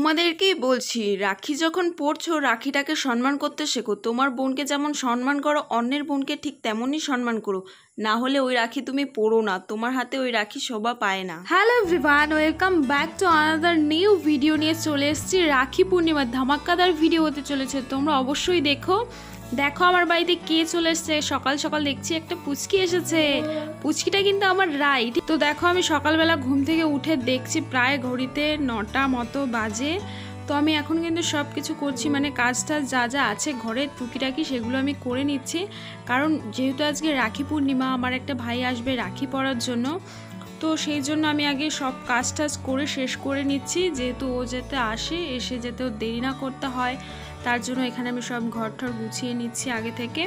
তোমাদেরকেই বলছি, রাখি যখন পড়ছো রাখিটাকে সম্মান করতে শেখো। তোমার বোনকে যেমন সম্মান করো, অন্যের বোনকে ঠিক তেমনই সম্মান করো, না হলে ওই রাখি তুমি পড়ো না, তোমার হাতে ওই রাখি শোভা পায় না। Hello everyone, welcome back to another new video নিয়ে চলে এসেছি। রাখি পূর্ণিমার ধামাক্কাদার ভিডিও হতে চলেছে, তোমরা অবশ্যই দেখো। আমার বাড়িতে কে চলে এসছে। সকাল সকাল দেখছি একটা পুচকি এসেছে। পুচকিটা কিন্তু আমার রাইট। তো দেখো, আমি সকালবেলা ঘুম থেকে উঠে দেখছি প্রায় ঘড়িতে 9টা মতো বাজে। তো আমি এখন কিন্তু সব কিছু করছি, মানে কাজটা যা যা আছে ঘরের টুকিটাকি সেগুলো আমি করে নিচ্ছি। কারণ যেহেতু আজকে রাখি পূর্ণিমা, আমার একটা ভাই আসবে রাখি পরার জন্য, তো সেই জন্য আমি আগে সব কাজ টাজ করে শেষ করে নিচ্ছি, যেহেতু ও যেতে এসে যেতে দেরি না করতে হয়, তার জন্য এখানে আমি সব ঘর ঠর গুছিয়ে নিচ্ছি আগে থেকে।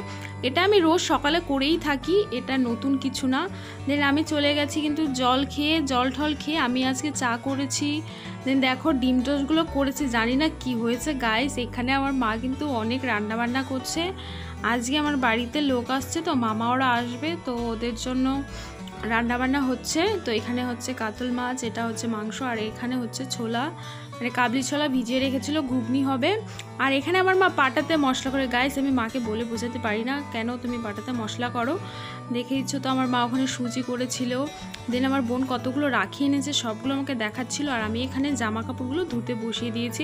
এটা আমি রোজ সকালে করেই থাকি, এটা নতুন কিছু না। দেন আমি চলে গেছি কিন্তু জল ঠল খেয়ে আমি আজকে চা করেছি। দেন দেখো ডিম টোস্টগুলো করেছি, জানি না কি হয়েছে গাইস। এখানে আমার মা কিন্তু অনেক রান্নাবান্না করছে। আজকে আমার বাড়িতে লোক আসছে, তো মামা ওরা আসবে, তো ওদের জন্য রান্নাবান্না হচ্ছে। তো এখানে হচ্ছে কাতল মাছ, এটা হচ্ছে মাংস, আর এখানে হচ্ছে ছোলা, মানে কাবলি ছোলা ভিজিয়ে রেখেছিল, ঘুগনি হবে। আর এখানে আমার মা পাটাতে মশলা করে। গাইস, আমি মাকে বলে বোঝাতে পারি না কেন তুমি পাটাতে মশলা করো। দেখে ইচ্ছো তো আমার মা ওখানে সুজি করেছিল। দেন আমার বোন কতগুলো রাখি এনেছে, সবগুলো আমাকে দেখাচ্ছিল। আর আমি এখানে জামা কাপড়গুলো ধুতে বসিয়ে দিয়েছি,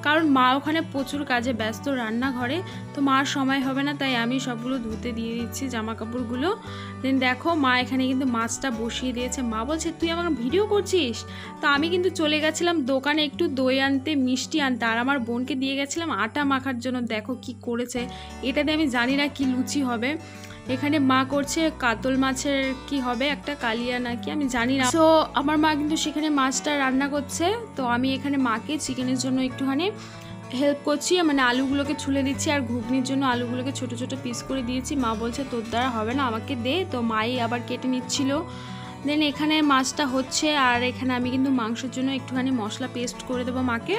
কারণ মা ওখানে প্রচুর কাজে ব্যস্ত রান্নাঘরে, তো মার সময় হবে না, তাই আমি সবগুলো ধুতে দিয়ে দিচ্ছি জামা কাপড়গুলো। দেন দেখো মা এখানে কিন্তু মাছটা বসিয়ে দিয়েছে। মা বলছে তুই আমার ভিডিও করছিস? তো আমি কিন্তু চলে গেছিলাম দোকানে একটু দই আনতে, মিষ্টি আনতে, আর আমার বোনকে দিয়ে গেছিলাম আটা মাখার জন্য। দেখো কি করেছে, এটাতে আমি জানি না কি লুচি হবে। এখানে মা করছে কাতল মাছের কি হবে, একটা কালিয়া নাকি আমি জানি না। তো আমার মা কিন্তু সেখানে মাছটা রান্না করছে, তো আমি এখানে মাকে চিকেনের জন্য একটুখানি হেল্প করছি, মানে আলুগুলোকে ছুলে দিচ্ছি, আর ঘুগনির জন্য আলুগুলোকে ছোট ছোট পিস করে দিয়েছি। মা বলছে তোর দ্বারা হবে না, আমাকে দে, তো মাই আবার কেটে নিচ্ছিল। দেন এখানে মাছটা হচ্ছে, আর এখানে আমি কিন্তু মাংসের জন্য একটুখানি মশলা পেস্ট করে দেবো মাকে।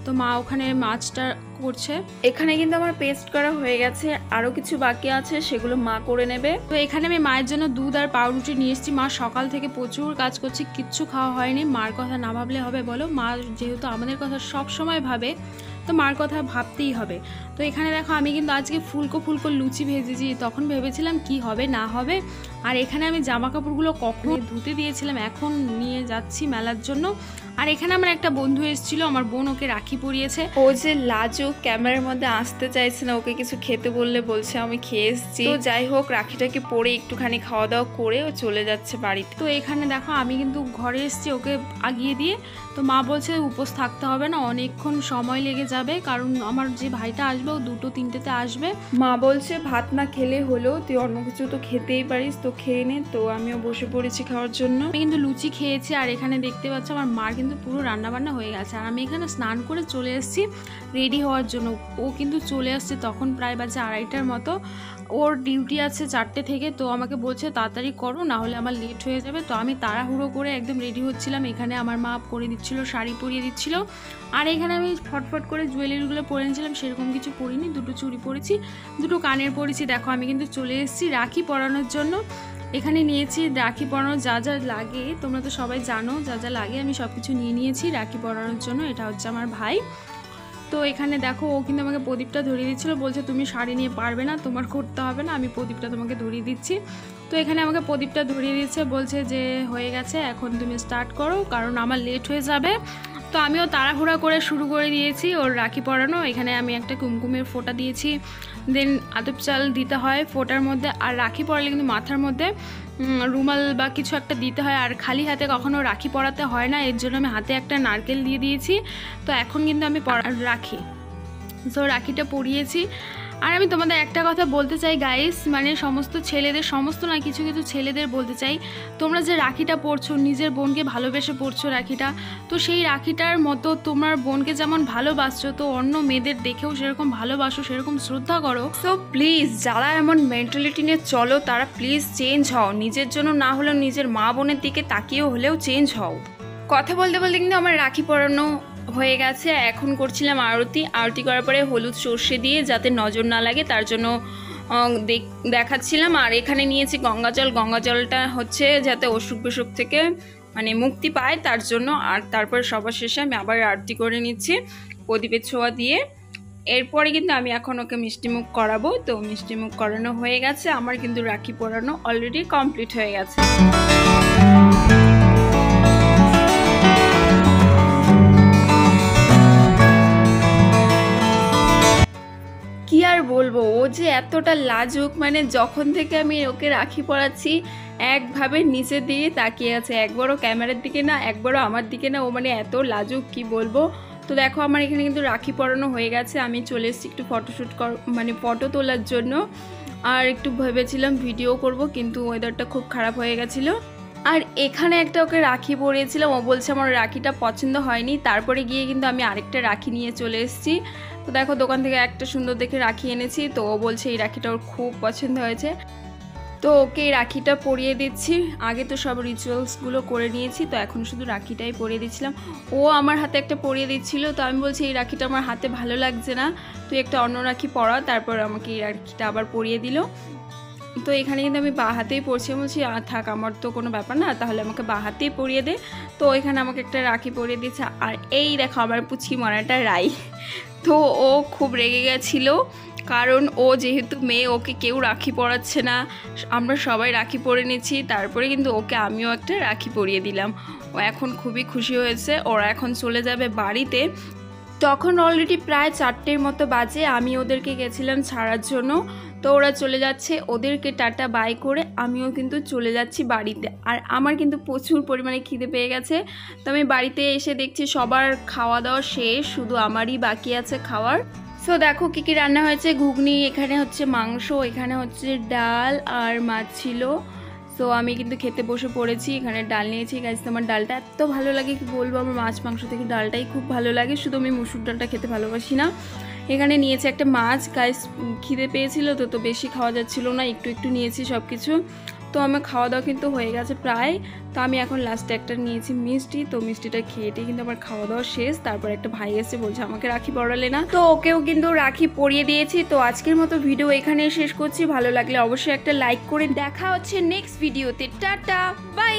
তো মা ওখানে মাছটা করছে। এখানে কিন্তু আমার পেস্ট করা হয়ে গেছে, আরও কিছু বাকি আছে, সেগুলো মা করে নেবে। তো এখানে আমি মায়ের জন্য দুধ আর পাউরুটি নিয়ে এসেছি। মা সকাল থেকে প্রচুর কাজ করছে, কিচ্ছু খাওয়া হয়নি। মার কথা না ভাবলে হবে বলো? মা যেহেতু আমাদের কথা সব সময় ভাবে, তো মার কথা ভাবতেই হবে। তো এখানে দেখো আমি কিন্তু আজকে ফুলকো লুচি ভেজেছি, তখন ভেবেছিলাম কি হবে না হবে। আর এখানে আমি জামা কাপড়গুলো কখন ধুতে দিয়েছিলাম, এখন নিয়ে যাচ্ছি মেলার জন্য। আর এখানে আমার একটা বন্ধু এসেছিল, আমার বোন ওকে রাখি পরিয়েছে। ও যে লাজুক, ক্যামেরার মধ্যে আসতে চাইছে না, ওকে কিছু খেতে বললে বলছে আমি খেয়ে এসেছি। তো যাই হোক, রাখিটাকে পরে একটুখানি খাওয়া দাওয়া করে ও চলে যাচ্ছে বাড়িতে। তো এখানে দেখো আমি কিন্তু ঘরে এসেছি ওকে আগিয়ে দিয়ে। তো মা বলছে উপোস থাকতে হবে না, অনেকক্ষণ সময় লেগে যাবে, কারণ আমার যে ভাইটা আসবে ও 2-3টেতে আসবে। মা বলছে ভাত না খেলে হলো, তুই অন্য কিছু তো খেতেই পারিস, তো খেয়ে নে। তো আমিও বসে পড়েছি খাওয়ার জন্য। আমি কিন্তু লুচি খেয়েছি, আর এখানে দেখতে পাচ্ছ আমার মার কিন্তু পুরো রান্নাবান্না হয়ে গেছে। আর আমি এখানে স্নান করে চলে এসেছি রেডি হওয়ার জন্য। ও কিন্তু চলে আসছে, তখন প্রায় বাজে 2:30টার মতো। ওর ডিউটি আছে 4টে থেকে, তো আমাকে বলছে তাড়াতাড়ি করো, না হলে আমার লেট হয়ে যাবে। তো আমি তাড়াহুড়ো করে একদম রেডি হচ্ছিলাম। এখানে আমার মা করে দিচ্ছিল, শাড়ি পরিয়ে দিচ্ছিল। আর এখানে আমি ফটফট করে জুয়েলারিগুলো পরে নিয়েছিলাম, সেরকম কিছু পরিনি। 2টো চুড়ি পরেছি, 2টো কানের পরেছি। দেখো আমি কিন্তু চলে এসেছি রাখি পরানোর জন্য। এখানে নিয়েছি রাখি পরানোর যা যা লাগে, তোমরা তো সবাই জানো যা যা লাগে, আমি সব কিছু নিয়ে নিয়েছি রাখি পরানোর জন্য। এটা হচ্ছে আমার ভাই। তো এখানে দেখো ও কিন্তু আমাকে প্রদীপটা ধরিয়ে দিচ্ছিলো, বলছে তুমি শাড়ি নিয়ে পারবে না, তোমার করতে হবে না, আমি প্রদীপটা তোমাকে ধরিয়ে দিচ্ছি। তো এখানে আমাকে প্রদীপটা ধরিয়ে দিচ্ছে, বলছে যে হয়ে গেছে, এখন তুমি স্টার্ট করো, কারণ আমার লেট হয়ে যাবে। তো আমিও তাড়াহুড়া করে শুরু করে দিয়েছি ওর রাখি পরানো। এখানে আমি একটা কুমকুমের ফোঁটা দিয়েছি, দেন আতপ চাল দিতে হয় ফোঁটার মধ্যে। আর রাখি পরালে কিন্তু মাথার মধ্যে রুমাল বা কিছু একটা দিতে হয়, আর খালি হাতে কখনো রাখি পরাতে হয় না, এর জন্য আমি হাতে একটা নারকেল দিয়ে দিয়েছি। তো এখন কিন্তু আমি রাখি, তো রাখিটা পরিয়েছি। আর আমি তোমাদের একটা কথা বলতে চাই গাইস, মানে সমস্ত ছেলেদের, সমস্ত না, কিছু কিছু ছেলেদের বলতে চাই, তোমরা যে রাখিটা পরছো, নিজের বোনকে ভালোবেসে পরছো রাখিটা, তো সেই রাখিটার মতো তোমার বোনকে যেমন ভালোবাসছো, তো অন্য মেয়েদের দেখেও সেরকম ভালোবাসো, সেরকম শ্রদ্ধা করো। সো প্লিজ যারা এমন মেন্টালিটি নিয়ে চলো, তারা প্লিজ চেঞ্জ হও। নিজের জন্য না হলেও নিজের মা বোনের দিকে তাকিয়েও হলেও চেঞ্জ হও। কথা বলতে বলতে কিন্তু আমার রাখি পরানো হয়ে গেছে। এখন করছিলাম আরতি করার পরে হলুদ সর্ষে দিয়ে যাতে নজর না লাগে তার জন্য দেখাচ্ছিলাম। আর এখানে নিয়েছি গঙ্গা জলটা হচ্ছে যাতে অসুখ বিসুখ থেকে মানে মুক্তি পায় তার জন্য। আর তারপরে সবার শেষে আমি আবার আরতি করে নিচ্ছি প্রদীপের ছোঁয়া দিয়ে। এরপরে কিন্তু আমি এখন ওকে মিষ্টিমুখ করাবো। তো মিষ্টিমুখ করানো হয়ে গেছে, আমার কিন্তু রাখি পরানো অলরেডি কমপ্লিট হয়ে গেছে। কি আর বলবো, ও যে এতটা লাজুক, মানে যখন থেকে আমি ওকে রাখি পরাচ্ছি একভাবে নিচের দিকে তাকিয়ে আছে, একবারও ক্যামেরার দিকে না, একবারও আমার দিকে না। ও মানে এত লাজুক কি বলবো। তো দেখো আমার এখানে কিন্তু রাখি পরানো হয়ে গেছে। আমি চলে এসেছি একটু ফটোশ্যুট মানে ফটো তোলার জন্য। আর একটু ভেবেছিলাম ভিডিও করব, কিন্তু ওয়েদারটা খুব খারাপ হয়ে গেছিলো। আর এখানে একটা ওকে রাখি পরিয়েছিলাম, ও বলছে আমার রাখিটা পছন্দ হয়নি। তারপরে গিয়ে কিন্তু আমি আরেকটা রাখি নিয়ে চলে এসেছি। তো দেখো দোকান থেকে একটা সুন্দর দেখে রাখি এনেছি। তো ও বলছে এই রাখিটা ওর খুব পছন্দ হয়েছে। তো ওকে এই রাখিটা পরিয়ে দিচ্ছি। আগে তো সব রিচুয়ালসগুলো করে নিয়েছি, তো এখন শুধু রাখিটাই পরিয়ে দিচ্ছিলাম। ও আমার হাতে একটা পরিয়ে দিচ্ছিল, তো আমি বলছি এই রাখিটা আমার হাতে ভালো লাগছে না, তুই একটা অন্য রাখি পরা। তারপর আমাকে এই রাখিটা আবার পরিয়ে দিল। তো এখানে কিন্তু আমি বাঁ হাতেই পরছি। বলছি থাক, আমার তো কোনো ব্যাপার না, তাহলে আমাকে বাঁ হাতেই পরিয়ে দে। তো এখানে আমাকে একটা রাখি পরিয়ে দিচ্ছে। আর এই দেখো আমার পুচকি মরাটা রাই। তো ও খুব রেগে গেছিলো, কারণ ও যেহেতু মেয়ে, ওকে কেউ রাখি পরাচ্ছে না, আমরা সবাই রাখি পরে নিচ্ছি। তারপরে কিন্তু ওকে আমিও একটা রাখি পরিয়ে দিলাম। ও এখন খুবই খুশি হয়েছে। ওরা এখন চলে যাবে বাড়িতে। তখন অলরেডি প্রায় 4টের মতো বাজে। আমি ওদেরকে গেছিলাম ছাড়ার জন্য। তো ওরা চলে যাচ্ছে, ওদেরকে টাটা বাই করে আমিও কিন্তু চলে যাচ্ছি বাড়িতে। আর আমার কিন্তু প্রচুর পরিমাণে খিদে পেয়ে গেছে। তো আমি বাড়িতে এসে দেখছি সবার খাওয়া দাওয়া শেষ, শুধু আমারই বাকি আছে খাওয়ার। সো দেখো কী কী রান্না হয়েছে। ঘুগনি, এখানে হচ্ছে মাংস, এখানে হচ্ছে ডাল আর মাছ ছিল। সো আমি কিন্তু খেতে বসে পড়েছি। এখানে ডাল নিয়েছি। গাইস আমার ডালটা এত ভালো লাগে কি বলবো, আমার মাছ মাংস থেকে ডালটাই খুব ভালো লাগে, শুধু আমি মুসুর ডালটা খেতে ভালোবাসি না। এখানে নিয়েছি একটা মাছ। গাইস খিদে পেয়েছিল তো বেশি খাওয়া যাচ্ছিল না, একটু একটু নিয়েছি সব কিছু। তো আমার খাওয়া দাওয়া কিন্তু হয়ে গেছে প্রায়। তো আমি এখন লাস্টে একটা নিয়েছি মিষ্টি। তো মিষ্টিটা খেয়েটে কিন্তু আমার খাওয়া দাওয়া শেষ। তারপর একটা ভাই এসে বলছে আমাকে রাখি পরালে না, তো ওকেও কিন্তু রাখি পরিয়ে দিয়েছি। তো আজকের মতো ভিডিও এখানে শেষ করছি। ভালো লাগলে অবশ্যই একটা লাইক করে। দেখা হচ্ছে নেক্সট ভিডিওতে। Tata bye.